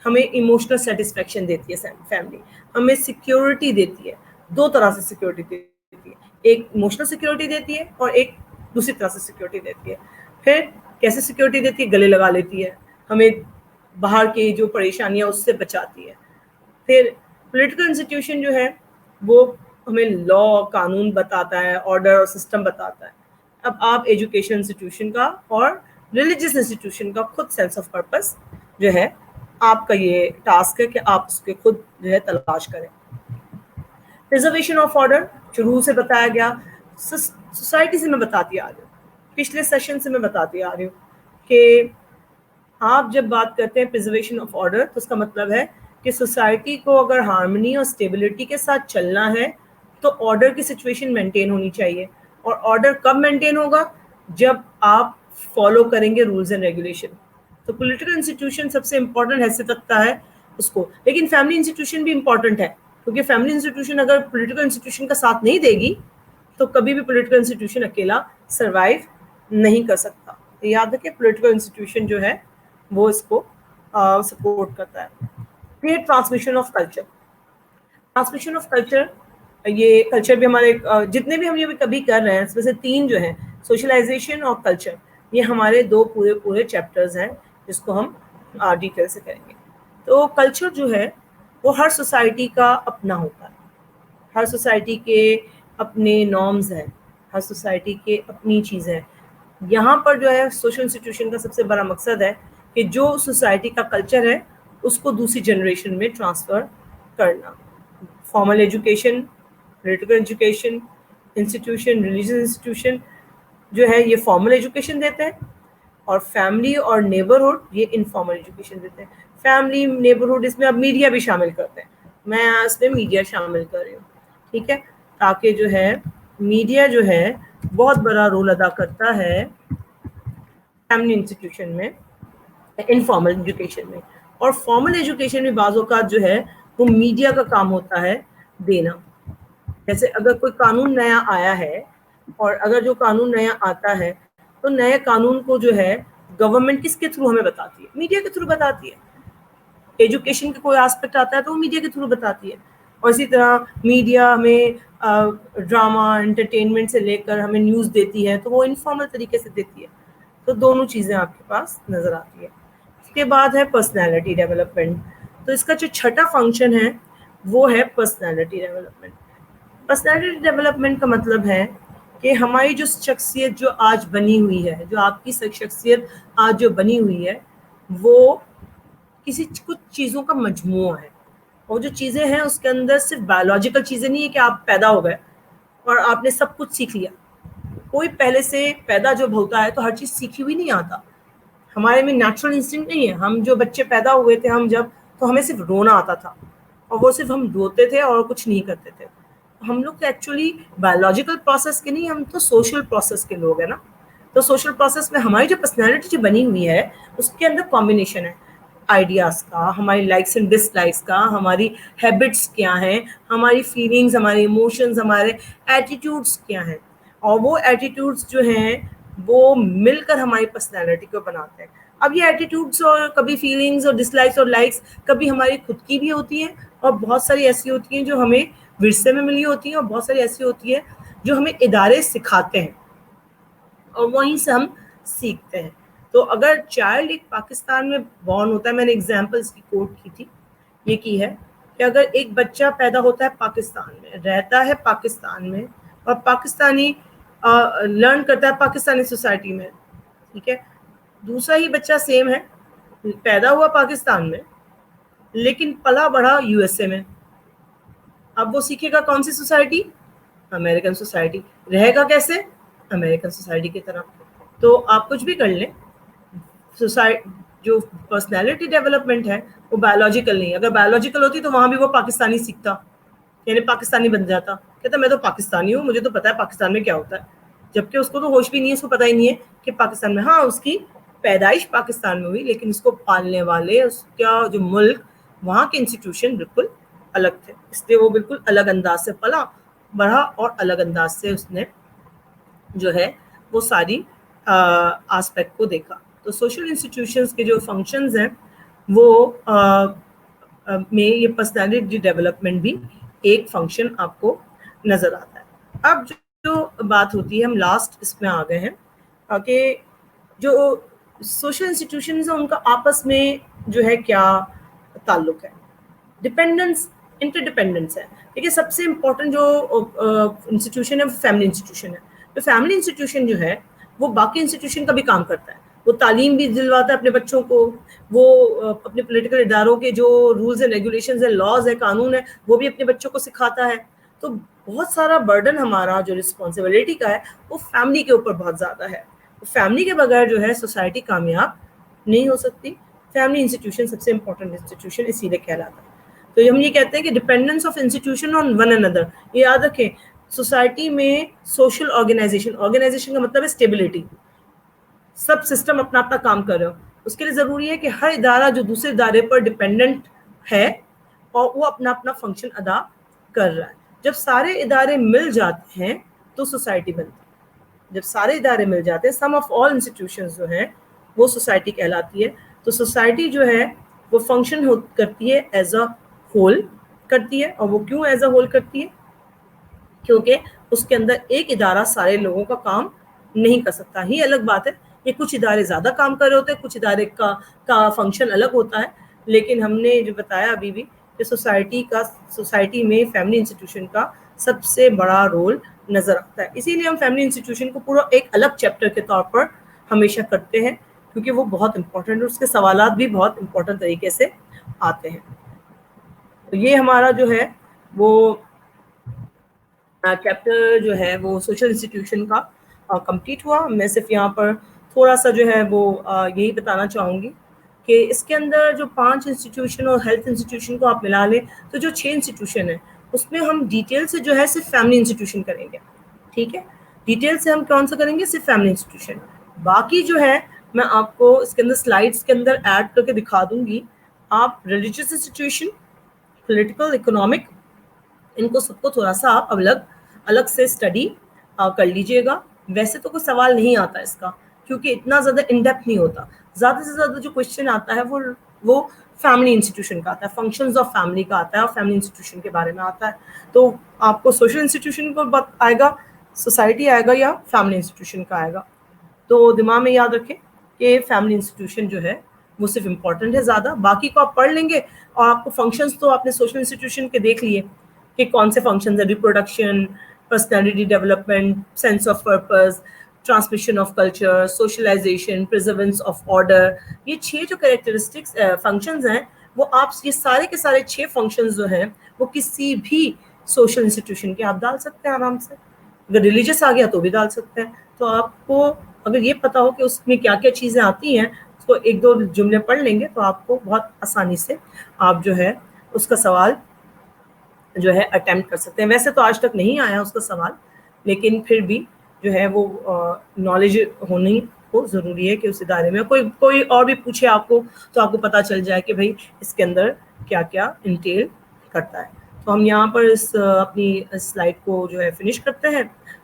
[SPEAKER 1] ہمیں ایموشنل سیٹسفیکشن دیتی ہے فیملی, ہمیں سیکیورٹی دیتی ہے, دو طرح سے سیکیورٹی دیتی ہے, ایک ایموشنل سیکیورٹی دیتی ہے اور ایک دوسری طرح سے سیکورٹی دیتی ہے. پھر کیسے سیکورٹی دیتی ہے؟ گلے لگا لیتی ہے, ہمیں باہر کی جو پریشانیاں اس سے بچاتی ہے. پھر پولیٹیکل انسٹیٹیوشن جو ہے وہ ہمیں لا قانون بتاتا ہے, آرڈر اور سسٹم بتاتا ہے. اب آپ ایجوکیشن انسٹیٹیوشن کا اور ریلیجیس انسٹیٹیوشن کا خود سینس آف پرپس جو ہے آپ کا یہ ٹاسک ہے کہ آپ اس کے خود جو ہے تلاش کریں. پرزرویشن آف آرڈر شروع سے بتایا گیا, سوسائٹی سے میں بتاتی آ رہی ہوں, پچھلے سیشن سے میں بتاتی آ رہی ہوں کہ آپ جب بات کرتے ہیں پرزرویشن آف آرڈر تو اس کا مطلب ہے کہ سوسائٹی کو اگر ہارمنی اور اسٹیبلٹی کے ساتھ چلنا ہے تو آرڈر کی سچویشن مینٹین ہونی چاہیے. اور آرڈر کب مینٹین ہوگا؟ جب آپ فالو کریں گے رولز اینڈ ریگولیشن. تو پولیٹیکل انسٹیٹیوشن سب سے امپورٹنٹ حیثیت رکھتا ہے اس کو. لیکن فیملی انسٹیٹیوشن بھی امپورٹنٹ ہے, کیونکہ فیملی انسٹیٹیوشن اگر پولیٹیکل انسٹیٹیوشن کا ساتھ نہیں دے گی تو کبھی بھی پولیٹیکل انسٹیٹیوشن اکیلا سروائیو نہیں کر سکتا. یاد رکھیں پولیٹیکل انسٹیٹیوشن جو ہے وہ اس کو سپورٹ کرتا ہے. پھر transmission of culture. Transmission of culture, یہ کلچر بھی ہمارے جتنے بھی ہم یہ کبھی کر رہے ہیں اس میں سے 3 جو ہیں, سوشلائزیشن اور کلچر, یہ ہمارے 2 پورے چیپٹرز ہیں جس کو ہم ڈیٹیل سے کریں گے. تو کلچر جو ہے وہ ہر سوسائٹی کا اپنا ہوتا ہے, ہر سوسائٹی کے اپنے نارمز ہیں, ہر سوسائٹی کے اپنی چیزیں ہیں. یہاں پر جو ہے سوشل انسٹیٹیوشن کا سب سے بڑا مقصد ہے کہ جو سوسائٹی کا کلچر ہے اس کو دوسری جنریشن میں ٹرانسفر کرنا. Formal education, political education institution, religious institution جو ہے یہ فارمل ایجوکیشن دیتے ہیں, اور فیملی اور نیبرہڈ یہ انفارمل ایجوکیشن دیتے ہیں. فیملی, نیبرہڈ, اس میں اب میڈیا بھی شامل کرتے ہیں, میں اس میں میڈیا شامل کر رہی ہوں, ٹھیک ہے, تاکہ جو ہے میڈیا جو ہے بہت بڑا رول ادا کرتا ہے فیملی انسٹیٹیوشن میں, انفارمل ایجوکیشن میں. اور فارمل ایجوکیشن میں بعض اوقات جو ہے وہ میڈیا کا کام ہوتا ہے دینا. جیسے اگر کوئی قانون نیا آیا ہے, اور اگر جو قانون نیا آتا ہے تو نئے قانون کو جو ہے گورنمنٹ کس کے تھرو ہمیں بتاتی ہے؟ میڈیا کے تھرو بتاتی ہے. ایجوکیشن کا کوئی آسپیکٹ آتا ہے تو وہ میڈیا کے تھرو بتاتی ہے. اور اسی طرح میڈیا ہمیں ڈرامہ, انٹرٹینمنٹ سے لے کر ہمیں نیوز دیتی ہے تو وہ انفارمل طریقے سے دیتی ہے. تو دونوں چیزیں آپ کے پاس نظر آتی ہے. اس کے بعد ہے پرسنالٹی ڈیولپمنٹ. تو اس کا جو چھٹا فنکشن ہے وہ ہے پرسنالٹی ڈیولپمنٹ. پرسنالٹی ڈیولپمنٹ کا مطلب ہے کہ ہماری جو شخصیت جو آج بنی ہوئی ہے, جو آپ کی شخصیت آج جو بنی ہوئی ہے وہ کچھ چیزوں کا مجموعہ ہے. اور جو چیزیں ہیں اس کے اندر صرف بایولوجیکل چیزیں نہیں ہے کہ آپ پیدا ہو گئے اور آپ نے سب کچھ سیکھ لیا. کوئی پہلے سے پیدا جب ہوتا ہے تو ہر چیز سیکھی ہوئی نہیں آتا. ہمارے میں نیچرل انسٹنکٹ نہیں ہے. ہم جو بچے پیدا ہوئے تھے ہم جب, تو ہمیں صرف رونا آتا تھا, اور وہ صرف ہم روتے تھے اور کچھ نہیں کرتے تھے. ہم لوگ تو ایکچولی بایولوجیکل پروسیس کے نہیں, ہم تو سوشل پروسیس کے لوگ ہیں نا. تو سوشل پروسیس میں ہماری جو پرسنالٹی جو بنی ہوئی ہے اس کے اندر کمبینیشن ہے آئیڈیاز کا, ہماری لائکس اینڈ ڈس لائکس کا, ہماری ہیبٹس کیا ہیں, ہماری فیلنگز, ہمارے ایموشنز, ہمارے ایٹیٹیوڈس کیا ہیں. اور وہ ایٹیٹیوڈس جو ہیں وہ مل کر ہماری پرسنالٹی کو بناتے ہیں. اب یہ ایٹیٹیوڈس اور کبھی فیلنگز اور ڈس لائکس اور لائکس کبھی ہماری خود کی بھی ہوتی ہیں, اور بہت ساری ایسی ہوتی ہیں جو ہمیں ورثے میں ملی ہوتی ہیں, اور بہت ساری ایسی ہوتی ہیں جو ہمیں ادارے سکھاتے ہیں اور وہیں سے ہم سیکھتے ہیں. تو اگر چائلڈ ایک پاکستان میں بورن ہوتا ہے, میں نے ایگزامپلس کی کوٹ کی تھی, یہ کی ہے کہ اگر ایک بچہ پیدا ہوتا ہے پاکستان میں, رہتا ہے پاکستان میں, اور پاکستانی لرن کرتا ہے پاکستانی سوسائٹی میں, ٹھیک ہے, دوسرا ہی بچہ سیم ہے, پیدا ہوا پاکستان میں لیکن پلا بڑھا یو ایس اے میں. اب وہ سیکھے گا کون سی سوسائٹی؟ American society. رہے گا کیسے؟ امریکن سوسائٹی کی طرح. تو آپ کچھ بھی کر لیں, جو پرسنالٹی ڈیولپمنٹ ہے وہ بایولوجیکل نہیں ہے. اگر بایولوجیکل ہوتی تو وہاں بھی وہ پاکستانی سیکھتا, یعنی پاکستانی بن جاتا, کہتا میں تو پاکستانی ہوں, مجھے تو پتا ہے پاکستان میں کیا ہوتا ہے, جبکہ اس کو تو ہوش بھی نہیں ہے, اس کو پتہ ہی نہیں ہے کہ پاکستان میں, ہاں اس کی پیدائش پاکستان میں ہوئی لیکن اس کو پالنے والے, اس کا جو ملک, وہاں کے انسٹیٹیوشن بالکل الگ تھے, اس لیے وہ بالکل الگ انداز سے پلا بڑھا اور الگ انداز سے اس نے جو ہے وہ ساری آسپیکٹ کو دیکھا. تو سوشل انسٹیٹیوشنز کے جو فنکشنز ہیں وہ میں یہ پرسنالٹی ڈیولپمنٹ بھی ایک فنکشن آپ کو نظر آتا ہے. اب جو جو بات ہوتی ہے ہم لاسٹ اس میں آ گئے ہیں کہ جو سوشل انسٹیٹیوشنز ہیں ان کا آپس میں جو ہے کیا تعلق ہے. ڈپینڈنس انٹر ڈپینڈنس ہے. دیکھیے سب سے امپورٹنٹ جو انسٹیٹیوشن ہے وہ فیملی انسٹیٹیوشن ہے. تو فیملی انسٹیٹیوشن جو ہے وہ باقی انسٹیٹیوشن کا بھی کام کرتا ہے. وہ تعلیم بھی دلواتا ہے اپنے بچوں کو, وہ اپنے پولیٹیکل اداروں کے جو رولز اینڈ ریگولیشنز ہیں, لاز ہے, قانون ہے, وہ بھی اپنے بچوں کو سکھاتا ہے. تو بہت سارا برڈن ہمارا جو رسپانسبلٹی کا ہے وہ فیملی کے اوپر بہت زیادہ ہے. فیملی کے بغیر جو ہے سوسائٹی کامیاب نہیں ہو سکتی. فیملی انسٹیٹیوشن سب سے امپورٹنٹ انسٹیٹیوشن اسی لیے کہلاتا ہے. تو ہم یہ کہتے ہیں کہ dependence of institution on one اندر. یہ یاد رکھیں, سوسائٹی میں سوشل آرگنائزیشن کا مطلب ہے اسٹیبلٹی. سب سسٹم اپنا اپنا کام کر رہے ہو. اس کے لیے ضروری ہے کہ ہر ادارہ جو دوسرے ادارے پر ڈپینڈنٹ ہے اور وہ اپنا اپنا فنکشن ادا کر رہا ہے. جب سارے ادارے مل جاتے ہیں تو سوسائٹی بنتی ہے. جب سارے ادارے مل جاتے ہیں, سم آف آل انسٹیٹیوشنز جو ہیں وہ سوسائٹی کہلاتی ہے. تو سوسائٹی جو ہے وہ فنکشن کرتی ہے ایز اے ہول کرتی ہے. اور وہ کیوں ایز اے ہول کرتی ہے؟ کیونکہ اس کے اندر ایک ادارہ سارے لوگوں کا کام نہیں کر سکتا. ہی الگ بات ہے کہ کچھ ادارے زیادہ کام کر رہے ہوتے ہیں, کچھ ادارے کا فنکشن الگ ہوتا ہے. لیکن ہم نے جو بتایا ابھی بھی کہ سوسائٹی میں فیملی انسٹیٹیوشن کا سب سے بڑا رول نظر آتا ہے. اسی لیے ہم فیملی انسٹیٹیوشن کو پورا ایک الگ چیپٹر کے طور پر ہمیشہ کرتے ہیں, کیونکہ وہ بہت امپورٹنٹ ہے. اس کے سوالات بھی بہت امپورٹنٹ طریقے سے آتے ہیں. تو یہ ہمارا جو ہے وہ چیپٹر جو ہے وہ سوشل انسٹیٹیوشن کا کمپلیٹ ہوا. میں صرف یہاں پر تھوڑا سا جو ہے وہ یہی بتانا چاہوں گی کہ اس کے اندر جو 5 انسٹیٹیوشن اور ہیلتھ انسٹیٹیوشن کو آپ ملا لیں تو جو 6 انسٹیٹیوشن ہیں اس میں ہم ڈیٹیل سے جو ہے صرف فیملی انسٹیٹیوشن کریں گے. ٹھیک ہے, ڈیٹیل سے ہم کون سا کریں گے؟ صرف فیملی انسٹیٹیوشن. باقی جو ہے میں آپ کو اس کے اندر سلائڈس کے اندر ایڈ کر کے دکھا دوں گی. آپ ریلیجیس انسٹیٹیوشن, پولیٹیکل, اکنامک, ان کو سب کو تھوڑا سا آپ الگ سے اسٹڈی کر لیجئے گا. ویسے تو کوئی سوال نہیں آتا اس کا, کیونکہ اتنا زیادہ ان ڈیپتھ نہیں ہوتا. زیادہ سے زیادہ جو کوشچن آتا ہے وہ فیملی انسٹیٹیوشن کا آتا ہے, فنکشنز آف فیملی کا آتا ہے, اور فیملی انسٹیٹیوشن کے بارے میں آتا ہے. تو آپ کو سوشل انسٹیٹیوشن کو آئے گا, سوسائٹی آئے گا, یا فیملی انسٹیٹیوشن کا آئے گا. تو دماغ میں یاد رکھیں کہ فیملی انسٹیٹیوشن جو ہے وہ صرف امپورٹنٹ ہے زیادہ. باقی کو آپ پڑھ لیں گے, اور آپ کو فنکشنز تو آپ نے سوشل انسٹیٹیوشن کے دیکھ لیے کہ کون سے فنکشنز ہیں. Reproduction, personality development, sense of purpose, transmission of culture, socialization, preservance of order. یہ 6 جو کریکٹرسٹکس فنکشنز ہیں وہ آپ یہ سارے کے سارے 6 فنکشنز جو ہیں وہ کسی بھی سوشل انسٹیٹیوشن کے آپ ڈال سکتے ہیں آرام سے. اگر ریلیجس آ گیا تو بھی ڈال سکتے ہیں. تو آپ کو اگر یہ پتا ہو کہ اس میں کیا کیا چیزیں آتی ہیں, اس کو 1-2 جملے پڑھ لیں گے تو آپ کو بہت آسانی سے آپ جو ہے اس کا سوال جو ہے اٹیمپٹ کر سکتے ہیں. ویسے تو آج تک نہیں آیا اس کا سوال, لیکن پھر بھی جو ہے وہ نالج ہونی کو ضروری ہے کہ اس ادارے میں کوئی اور بھی پوچھے آپ کو تو آپ کو پتہ چل جائے کہ بھائی اس کے اندر کیا کیا انٹیل کرتا ہے. تو ہم یہاں پر اپنی سلائڈ کو جو ہے فنش کرتے ہیں,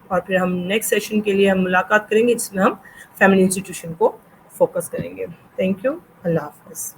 [SPEAKER 1] اور پھر ہم نیکسٹ سیشن کے لیے ہم ملاقات کریں گے جس میں ہم فیملی انسٹیٹیوشن کو فوکس کریں گے. Thank you. اللہ حافظ.